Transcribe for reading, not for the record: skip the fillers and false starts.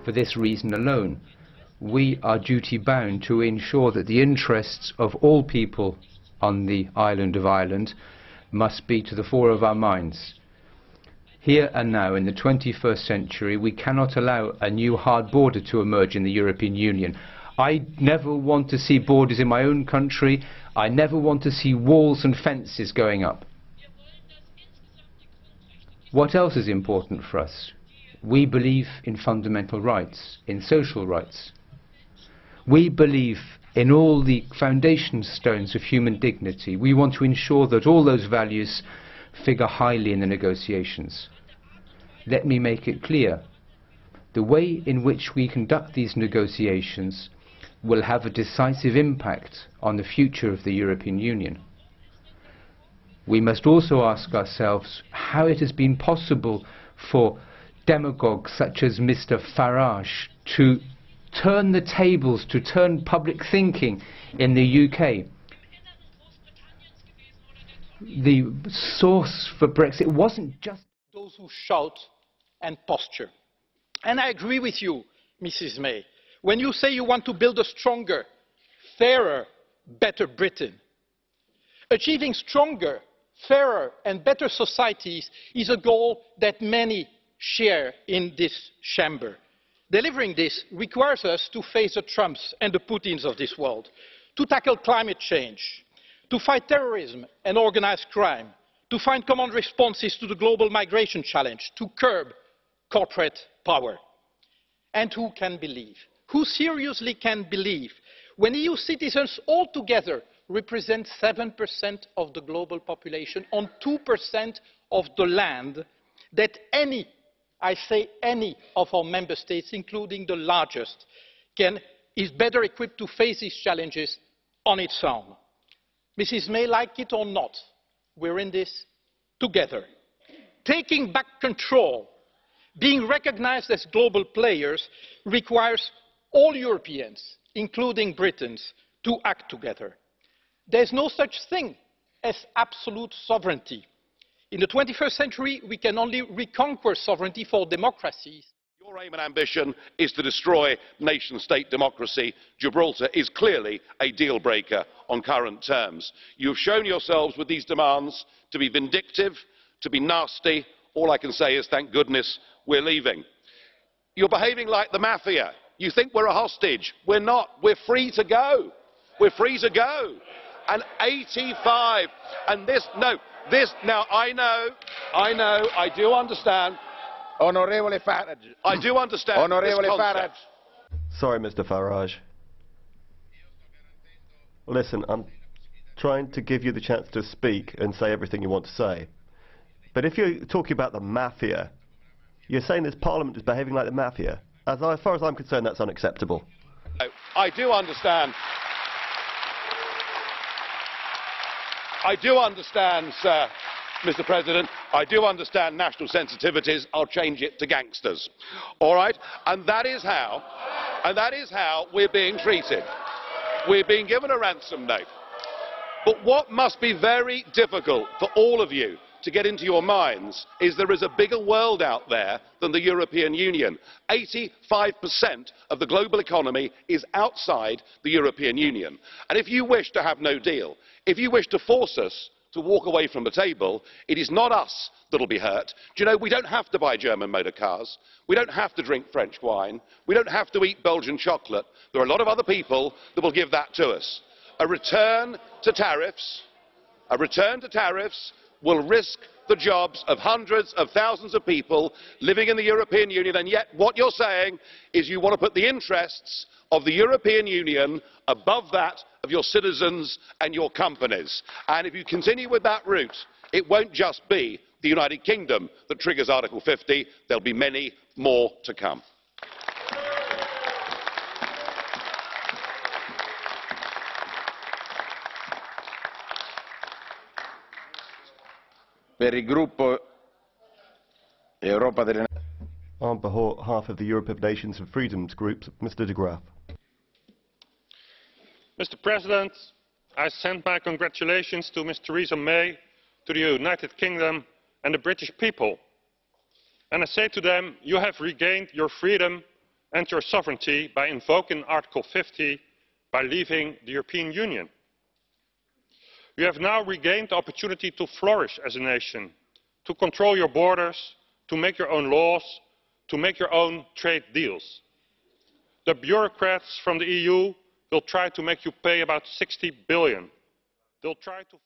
For this reason alone, we are duty-bound to ensure that the interests of all people on the island of Ireland must be to the fore of our minds. Here and now, in the 21st century, we cannot allow a new hard border to emerge in the European Union. I never want to see borders in my own country. I never want to see walls and fences going up. What else is important for us? We believe in fundamental rights, in social rights. We believe in all the foundation stones of human dignity. We want to ensure that all those values figure highly in the negotiations. Let me make it clear. The way in which we conduct these negotiations will have a decisive impact on the future of the European Union. We must also ask ourselves how it has been possible for demagogues such as Mr. Farage to turn the tables, to turn public thinking in the UK. The source for Brexit wasn't just those who shout and posture. And I agree with you, Mrs. May, when you say you want to build a stronger, fairer, better Britain. Achieving stronger, fairer and better societies is a goal that many share in this chamber. Delivering this requires us to face the Trumps and the Putins of this world, to tackle climate change, to fight terrorism and organised crime, to find common responses to the global migration challenge, to curb corporate power. And who can believe? Who seriously can believe when EU citizens altogether represent 7% of the global population on 2% of the land, that any, I say any, of our member states, including the largest, is better equipped to face these challenges on its own? Mrs. May, like it or not, we're in this together. Taking back control, being recognized as global players, requires all Europeans, including Britons, to act together. There's no such thing as absolute sovereignty. In the 21st century, we can only reconquer sovereignty for democracies. Your aim and ambition is to destroy nation-state democracy. Gibraltar is clearly a deal-breaker on current terms. You have shown yourselves with these demands to be vindictive, to be nasty. All I can say is thank goodness we're leaving. You're behaving like the mafia. You think we're a hostage. We're not. We're free to go. We're free to go. And 85, and now I do understand. Onorevole Farage. I do understand. Onorevole Farage. Sorry, Mr. Farage. Listen, I'm trying to give you the chance to speak and say everything you want to say. But if you're talking about the mafia, you're saying this Parliament is behaving like the mafia. As far as I'm concerned, that's unacceptable. I do understand. I do understand, sir, Mr. President, I do understand national sensitivities. I'll change it to gangsters. All right? And that is how we're being treated. We're being given a ransom note. But what must be very difficult for all of you to get into your minds is there is a bigger world out there than the European Union. 85% of the global economy is outside the European Union. And if you wish to have no deal, if you wish to force us to walk away from the table, it is not us that will be hurt. Do you know, we don't have to buy German motor cars. We don't have to drink French wine. We don't have to eat Belgian chocolate. There are a lot of other people that will give that to us. A return to tariffs will risk the jobs of hundreds of thousands of people living in the European Union, and yet what you're saying is you want to put the interests of the European Union above that of your citizens and your companies. And if you continue with that route, it won't just be the United Kingdom that triggers Article 50, there'll be many more to come. On behalf of the Europe of Nations and Freedoms Group, Mr. de Graaf. Mr. President, I send my congratulations to Ms. Theresa May, to the United Kingdom and the British people. And I say to them, you have regained your freedom and your sovereignty by invoking Article 50 by leaving the European Union. You have now regained the opportunity to flourish as a nation, to control your borders, to make your own laws, to make your own trade deals. The bureaucrats from the EU will try to make you pay about 60 billion. They'll try to